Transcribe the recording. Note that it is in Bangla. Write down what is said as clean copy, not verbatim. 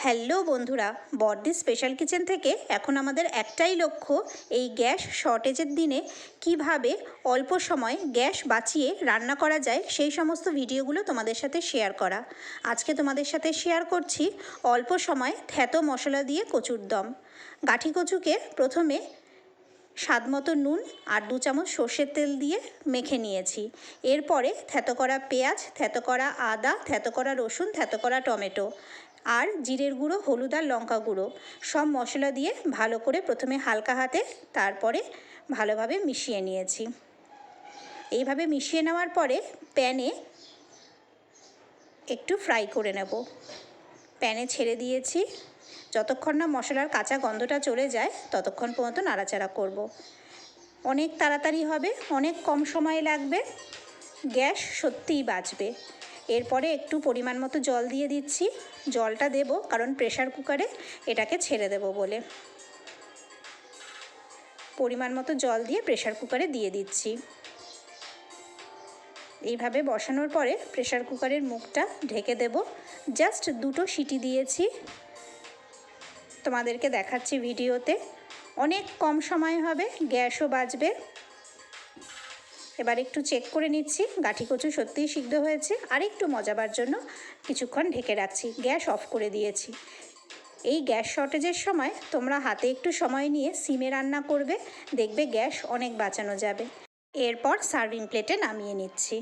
হ্যালো বন্ধুরা, বর্দি স্পেশাল কিচেন থেকে এখন আমাদের একটাই লক্ষ্য, এই গ্যাস শর্টেজের দিনে কিভাবে অল্প সময় গ্যাস বাঁচিয়ে রান্না করা যায় সেই সমস্ত ভিডিওগুলো তোমাদের সাথে শেয়ার করা। আজকে তোমাদের সাথে শেয়ার করছি অল্প সময় থ্যাতো মশলা দিয়ে কচুর দম। গাঠি কচুকে প্রথমে স্বাদমতো নুন আর 2 চামচ সর্ষের তেল দিয়ে মেখে নিয়েছি। এরপরে থ্যাতো করা পেঁয়াজ, থ্যাতো করা আদা, থ্যাতো করা রসুন, থ্যাতো করা টমেটো আর জিরের গুঁড়ো, হলুদ আর লঙ্কা গুঁড়ো সব মশলা দিয়ে ভালো করে প্রথমে হালকা হাতে, তারপরে ভালোভাবে মিশিয়ে নিয়েছি। এইভাবে মিশিয়ে নেওয়ার পরে প্যানে একটু ফ্রাই করে নেব। প্যানে ছেড়ে দিয়েছি। যতক্ষণ না মশলার কাঁচা গন্ধটা চলে যায় ততক্ষণ পর্যন্ত নাড়াচাড়া করব। অনেক তাড়াতাড়ি হবে, অনেক কম সময় লাগবে, গ্যাস সত্যিই বাঁচবে। এরপরে একটু পরিমাণ মতো জল দিয়ে দিচ্ছি। জলটা দেব কারণ প্রেশার কুকারে এটাকে ছেড়ে দেব বলে। পরিমাণ মতো জল দিয়ে প্রেশার কুকারে দিয়ে দিচ্ছি। এইভাবে বসানোর পরে প্রেশার কুকারের মুখটা ঢেকে দেব। জাস্ট 2টো সিটি দিয়েছি, তোমাদেরকে দেখাচ্ছি ভিডিওতে। অনেক কম সময় হবে, গ্যাসও বাঁচবে। এবার একটু চেক করে নিচ্ছি গাঠি কচু সত্যিই সিদ্ধ হয়েছে। আর একটু মজাবার জন্য কিছুক্ষণ ঢেকে রাখছি। গ্যাস অফ করে দিয়েছি। এই গ্যাস শর্টেজের সময় তোমরা হাতে একটু সময় নিয়ে সিমে রান্না করবে, দেখবে গ্যাস অনেক বাঁচানো যাবে। এরপর সার্ভিং প্লেটে নামিয়ে নিচ্ছি।